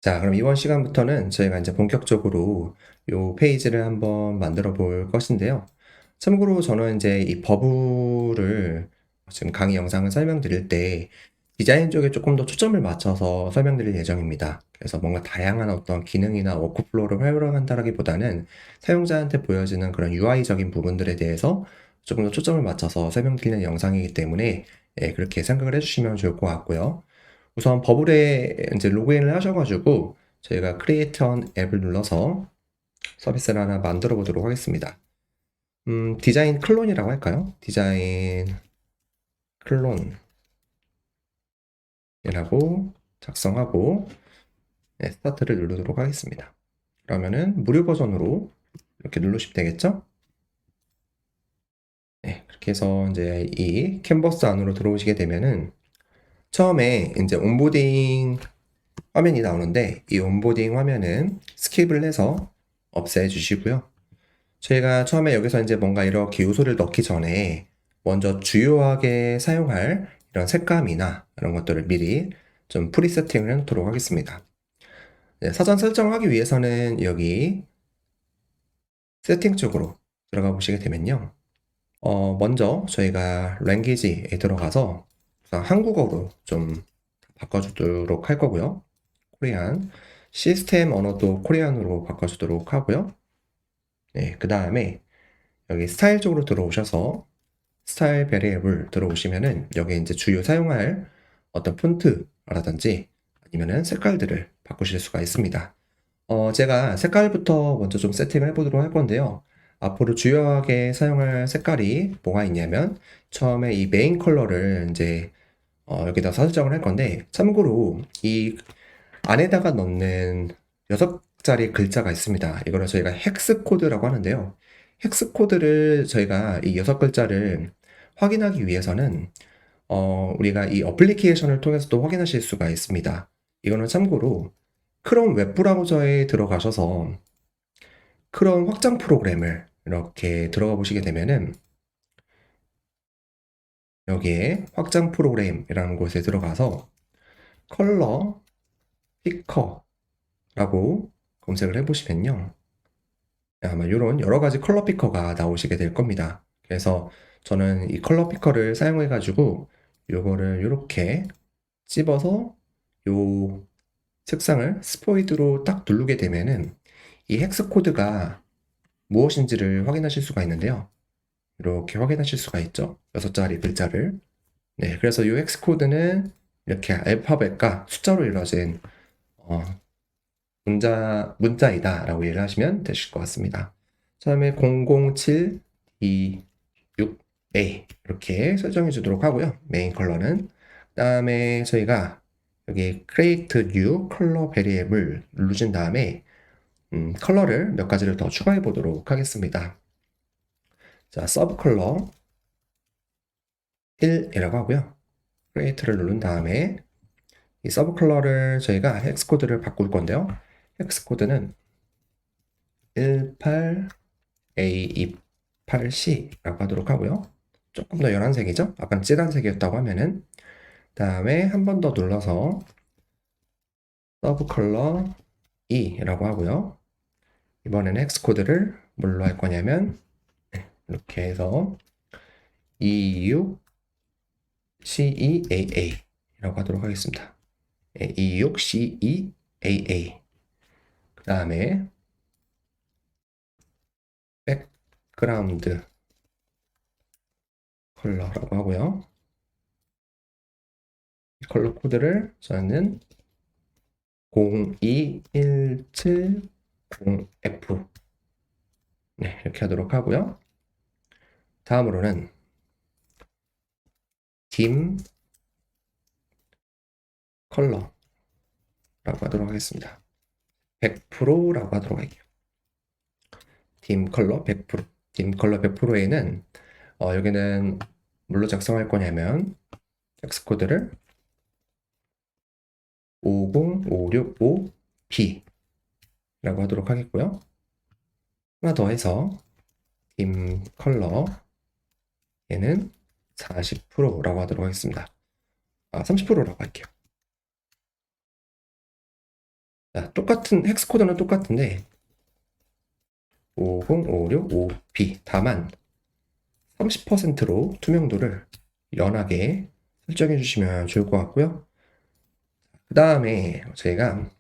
자, 그럼 이번 시간부터는 저희가 이제 본격적으로 요 페이지를 한번 만들어 볼 것인데요. 참고로 저는 이제 이 버블을 지금 강의 영상을 설명드릴 때 디자인 쪽에 조금 더 초점을 맞춰서 설명드릴 예정입니다. 그래서 뭔가 다양한 어떤 기능이나 워크플로우를 활용한다라기보다는 사용자한테 보여지는 그런 UI적인 부분들에 대해서 조금 더 초점을 맞춰서 설명드리는 영상이기 때문에 그렇게 생각을 해주시면 좋을 것 같고요. 우선 버블에 이제 로그인을 하셔가지고 저희가 크리에이트 온 앱을 눌러서 서비스를 하나 만들어 보도록 하겠습니다. 디자인 클론이라고 할까요? 디자인 클론이라고 작성하고 스타트를 누르도록 하겠습니다. 그러면은 무료 버전으로 이렇게 누르시면 되겠죠? 네, 그렇게 해서 이제 이 캔버스 안으로 들어오시게 되면은 처음에 이제 온보딩 화면이 나오는데 이 온보딩 화면은 스킵을 해서 없애 주시고요. 저희가 처음에 여기서 이제 뭔가 이렇게 요소를 넣기 전에 먼저 주요하게 사용할 이런 색감이나 이런 것들을 미리 좀 프리세팅을 해놓도록 하겠습니다. 네, 사전 설정하기 위해서는 여기 세팅 쪽으로 들어가 보시게 되면요. 먼저 저희가 랭귀지에 들어가서 우선 한국어로 좀 바꿔주도록 할 거고요. 코리안. 시스템 언어도 코리안으로 바꿔주도록 하고요. 네, 그 다음에 여기 스타일 쪽으로 들어오셔서 스타일 베리애블 들어오시면은 여기 이제 주요 사용할 어떤 폰트라든지 아니면은 색깔들을 바꾸실 수가 있습니다. 제가 색깔부터 먼저 좀 세팅을 해보도록 할 건데요. 앞으로 주요하게 사용할 색깔이 뭐가 있냐면 처음에 이 메인 컬러를 이제 여기다 설정을 할 건데 참고로 이 안에다가 넣는 6자리 글자가 있습니다. 이거를 저희가 헥스 코드라고 하는데요. 헥스 코드를 저희가 이 6글자를 확인하기 위해서는 우리가 이 어플리케이션을 통해서도 확인하실 수가 있습니다. 이거는 참고로 크롬 웹 브라우저에 들어가셔서 크롬 확장 프로그램을 이렇게 들어가 보시게 되면은 여기에 확장 프로그램이라는 곳에 들어가서 컬러 피커라고 검색을 해보시면요. 아마 이런 여러 가지 컬러 피커가 나오시게 될 겁니다. 그래서 저는 이 컬러 피커를 사용해 가지고 요거를 이렇게 찝어서 요 색상을 스포이드로 딱 누르게 되면은 이 헥스 코드가 무엇인지를 확인하실 수가 있는데요. 이렇게 확인하실 수가 있죠. 6자리 글자를. 네, 그래서 이 헥스 코드는 이렇게 알파벳과 숫자로 이루어진 어, 문자이다라고 이해를 하시면 되실 것 같습니다. 처음에 00726A 이렇게 설정해 주도록 하고요. 메인 컬러는. 그다음에 저희가 여기 Create New Color Variable 누르신 다음에 컬러를 몇 가지를 더 추가해 보도록 하겠습니다. 자, 서브 컬러 1이라고 하고요. Create를 누른 다음에 이 서브 컬러를 저희가 헥스 코드를 바꿀 건데요. 헥스 코드는 18A28C라고 하도록 하고요. 조금 더 연한 색이죠? 아까 진한 색이었다고 하면은 다음에 한 번 더 눌러서 서브 컬러 2라고 하고요. 이번에는 헥스 코드를 뭘로 할 거냐면 이렇게 해서 26CEAA라고 하도록 하겠습니다. 26CEAA. 그 다음에 백그라운드 컬러라고 하고요. 이 컬러 코드를 저는 02170F 네, 이렇게 하도록 하고요. 다음으로는 dim 컬러라고 하도록 하겠습니다. 100%라고 하도록 할게요. dim 컬러 100%. dim 컬러 100%에는 여기는 뭘로 작성할 거냐면 텍스트 코드를 50565B라고 하도록 하겠고요. 하나 더 해서 dim 컬러 얘는 40%라고 하도록 하겠습니다. 30%라고 할게요. 자, 똑같은 헥스 코드는 똑같은데 50565B 다만 30%로 투명도를 연하게 설정해 주시면 좋을 것 같고요. 그 다음에 저희가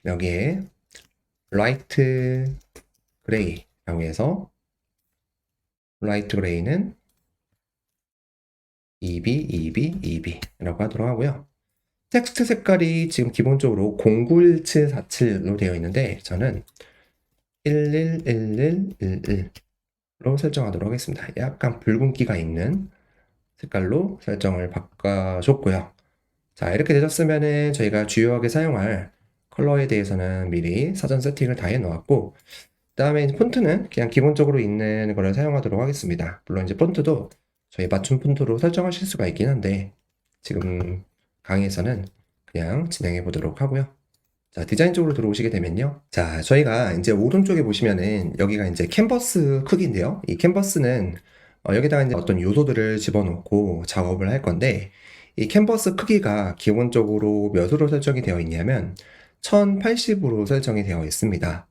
여기에 라이트 그레이라고 해서 라이트 그레이는 2B, 2B, 2B라고 하도록 하고요. 텍스트 색깔이 지금 기본적으로 091747로 되어 있는데 저는 111111로 설정하도록 하겠습니다. 약간 붉은기가 있는 색깔로 설정을 바꿔줬고요. 자, 이렇게 되셨으면은 저희가 주요하게 사용할 컬러에 대해서는 미리 사전 세팅을 다 해놓았고, 그 다음에 폰트는 그냥 기본적으로 있는 거를 사용하도록 하겠습니다. 물론 이제 폰트도 저희 맞춤 폰트로 설정하실 수가 있긴 한데, 지금 강의에서는 그냥 진행해 보도록 하고요. 자, 디자인 쪽으로 들어오시게 되면요. 자, 저희가 이제 오른쪽에 보시면은 여기가 이제 캔버스 크기인데요. 이 캔버스는 여기다가 이제 어떤 요소들을 집어넣고 작업을 할 건데, 이 캔버스 크기가 기본적으로 몇으로 설정이 되어 있냐면 1080으로 설정이 되어 있습니다.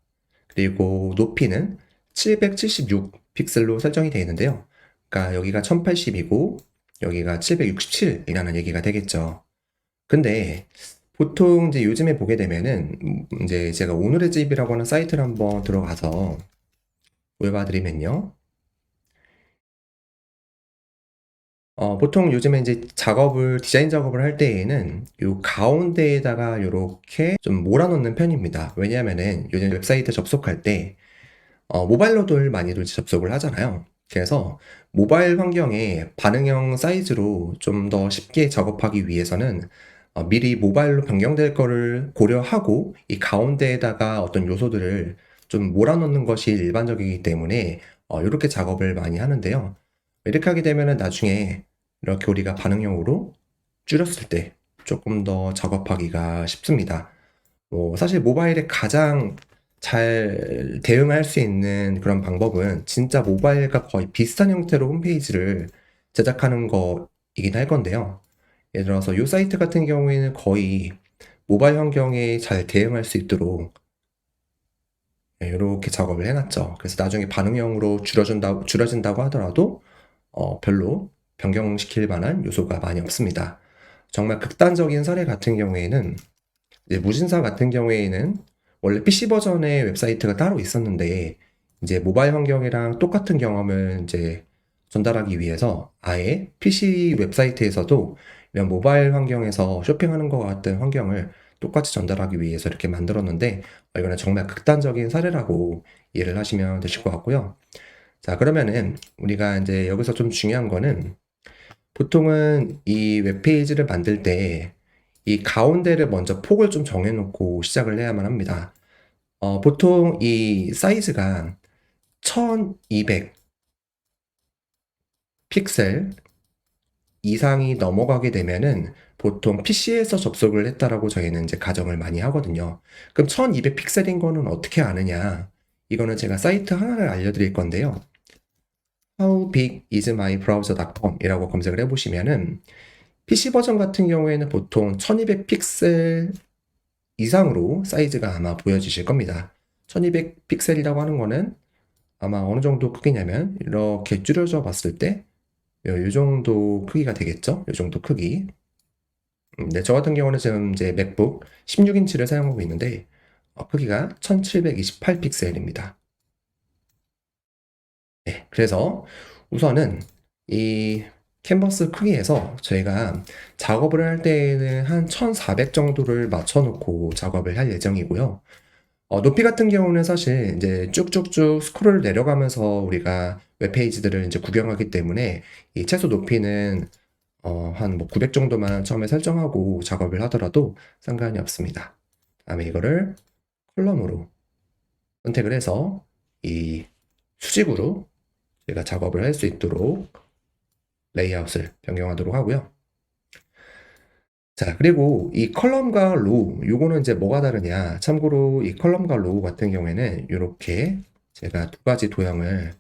그리고 높이는 776 픽셀로 설정이 되어 있는데요. 그러니까 여기가 1080이고 여기가 767이라는 얘기가 되겠죠. 근데 보통 이제 요즘에 보게 되면은 이제 제가 오늘의 집이라고 하는 사이트를 한번 들어가서 보여봐 드리면요. 보통 요즘에 이제 디자인 작업을 할 때에는 요 가운데에다가 요렇게 좀 몰아놓는 편입니다. 왜냐하면은 요즘 웹사이트 접속할 때 모바일로들 많이들 접속을 하잖아요. 그래서 모바일 환경에 반응형 사이즈로 좀 더 쉽게 작업하기 위해서는 미리 모바일로 변경될 거를 고려하고 이 가운데에다가 어떤 요소들을 좀 몰아넣는 것이 일반적이기 때문에 이렇게 작업을 많이 하는데요. 이렇게 하게 되면은 나중에 이렇게 우리가 반응형으로 줄였을 때 조금 더 작업하기가 쉽습니다. 사실 모바일에 가장 잘 대응할 수 있는 그런 방법은 진짜 모바일과 거의 비슷한 형태로 홈페이지를 제작하는 거이긴 할 건데요. 예를 들어서 이 사이트 같은 경우에는 거의 모바일 환경에 잘 대응할 수 있도록 이렇게 작업을 해놨죠. 그래서 나중에 반응형으로 줄여진다고 하더라도 별로 변경시킬 만한 요소가 많이 없습니다. 정말 극단적인 사례 같은 경우에는 이제 무신사 같은 경우에는 원래 PC 버전의 웹사이트가 따로 있었는데 이제 모바일 환경이랑 똑같은 경험을 이제 전달하기 위해서 아예 PC 웹사이트에서도 이런 모바일 환경에서 쇼핑하는 것 같은 환경을 똑같이 전달하기 위해서 이렇게 만들었는데 이거는 정말 극단적인 사례라고 이해를 하시면 되실 것 같고요. 자, 그러면은 우리가 이제 여기서 좀 중요한 거는 보통은 이 웹페이지를 만들 때 이 가운데를 먼저 폭을 좀 정해놓고 시작을 해야만 합니다. 보통 이 사이즈가 1200 픽셀 이상이 넘어가게 되면은 보통 PC에서 접속을 했다라고 저희는 이제 가정을 많이 하거든요. 그럼 1200 픽셀인 거는 어떻게 아느냐? 이거는 제가 사이트 하나를 알려드릴 건데요. howbigismybrowser.com 이라고 검색을 해보시면은 PC 버전 같은 경우에는 보통 1200 픽셀 이상으로 사이즈가 아마 보여지실 겁니다. 1200 픽셀이라고 하는 거는 아마 어느 정도 크기냐면 이렇게 줄여져 봤을 때 이 정도 크기가 되겠죠? 이 정도 크기. 네, 저 같은 경우는 지금 이제 맥북 16인치를 사용하고 있는데 크기가 1728 픽셀입니다. 네, 그래서 우선은 이 캔버스 크기에서 저희가 작업을 할 때에는 한 1400 정도를 맞춰놓고 작업을 할 예정이고요. 높이 같은 경우는 사실 이제 쭉쭉쭉 스크롤 내려가면서 우리가 웹페이지들을 이제 구경하기 때문에 이 최소 높이는 한 뭐 900 정도만 처음에 설정하고 작업을 하더라도 상관이 없습니다. 다음에 이거를 컬럼으로 선택을 해서 이 수직으로 제가 작업을 할 수 있도록 레이아웃을 변경하도록 하고요. 자, 그리고 이 컬럼과 로우, 요거는 이제 뭐가 다르냐. 참고로 이 컬럼과 로우 같은 경우에는 이렇게 제가 두 가지 도형을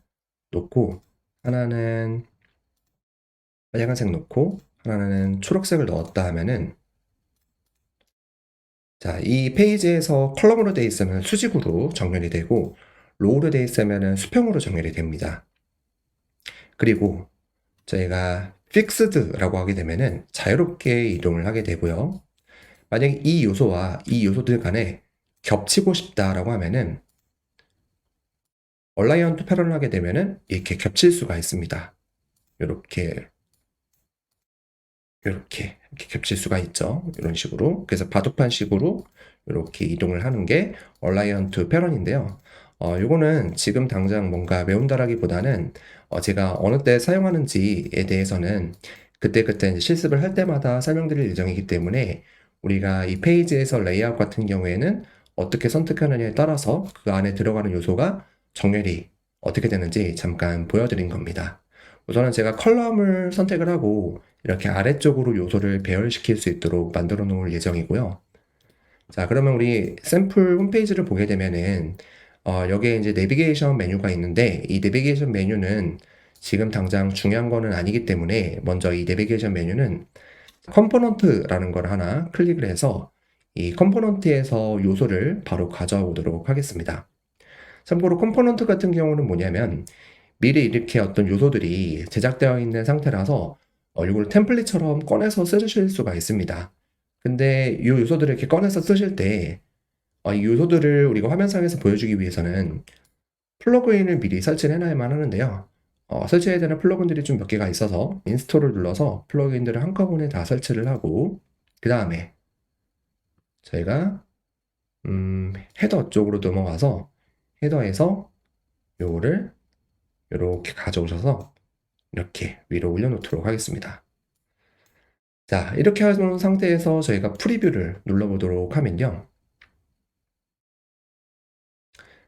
놓고 하나는 빨간색 놓고 하나는 초록색을 넣었다 하면은 자, 이 페이지에서 컬럼으로 되어 있으면 수직으로 정렬이 되고 로우로 되어 있으면 수평으로 정렬이 됩니다. 그리고 저희가 픽스드라고 하게 되면은 자유롭게 이동을 하게 되고요. 만약에 이 요소와 이 요소들 간에 겹치고 싶다라고 하면은 얼라이언 투 패러를 하게 되면은 이렇게 겹칠 수가 있습니다. 이렇게 이렇게 겹칠 수가 있죠. 이런 식으로. 그래서 바둑판 식으로 이렇게 이동을 하는 게 얼라이언 투 패런인데요. 요거는 지금 당장 뭔가 외운다라기보다는 제가 어느 때 사용하는지에 대해서는 그때그때 이제 실습을 할 때마다 설명드릴 예정이기 때문에 우리가 이 페이지에서 레이아웃 같은 경우에는 어떻게 선택하느냐에 따라서 그 안에 들어가는 요소가 정렬이 어떻게 되는지 잠깐 보여드린 겁니다. 우선은 제가 컬럼을 선택을 하고 이렇게 아래쪽으로 요소를 배열시킬 수 있도록 만들어 놓을 예정이고요. 자, 그러면 우리 샘플 홈페이지를 보게 되면은 여기에 이제 내비게이션 메뉴가 있는데 이 내비게이션 메뉴는 지금 당장 중요한 거는 아니기 때문에 먼저 이 내비게이션 메뉴는 컴포넌트라는 걸 하나 클릭을 해서 이 컴포넌트에서 요소를 바로 가져와 보도록 하겠습니다. 참고로 컴포넌트 같은 경우는 뭐냐면 미리 이렇게 어떤 요소들이 제작되어 있는 상태라서 이걸 템플릿처럼 꺼내서 쓰실 수가 있습니다. 근데 이 요소들을 이렇게 꺼내서 쓰실 때 이 요소들을 우리가 화면상에서 보여주기 위해서는 플러그인을 미리 설치를 해놔야만 하는데요. 설치해야 되는 플러그인들이 좀 몇 개가 있어서 인스톨을 눌러서 플러그인들을 한꺼번에 다 설치를 하고 그 다음에 저희가 헤더 쪽으로 넘어가서 헤더에서 요거를 이렇게 가져오셔서 이렇게 위로 올려놓도록 하겠습니다. 자, 이렇게 해놓은 상태에서 저희가 프리뷰를 눌러보도록 하면요.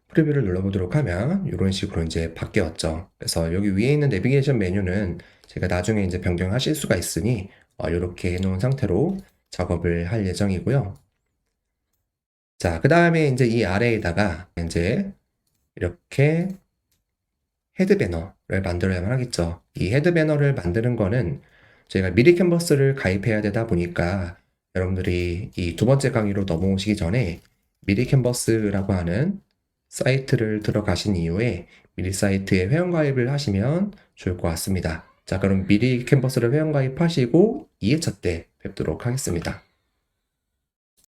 프리뷰를 눌러보도록 하면 이런 식으로 이제 바뀌었죠. 그래서 여기 위에 있는 내비게이션 메뉴는 제가 나중에 이제 변경하실 수가 있으니 이렇게 해놓은 상태로 작업을 할 예정이고요. 자, 그 다음에 이제 이 아래에다가 이제 이렇게 헤드 배너를 만들어야만 하겠죠. 이 헤드 배너를 만드는 거는 저희가 미리 캔버스를 가입해야 되다 보니까 여러분들이 이 두 번째 강의로 넘어오시기 전에 미리 캔버스라고 하는 사이트를 들어가신 이후에 미리 사이트에 회원가입을 하시면 좋을 것 같습니다. 자, 그럼 미리 캔버스를 회원가입하시고 2회차 때 뵙도록 하겠습니다.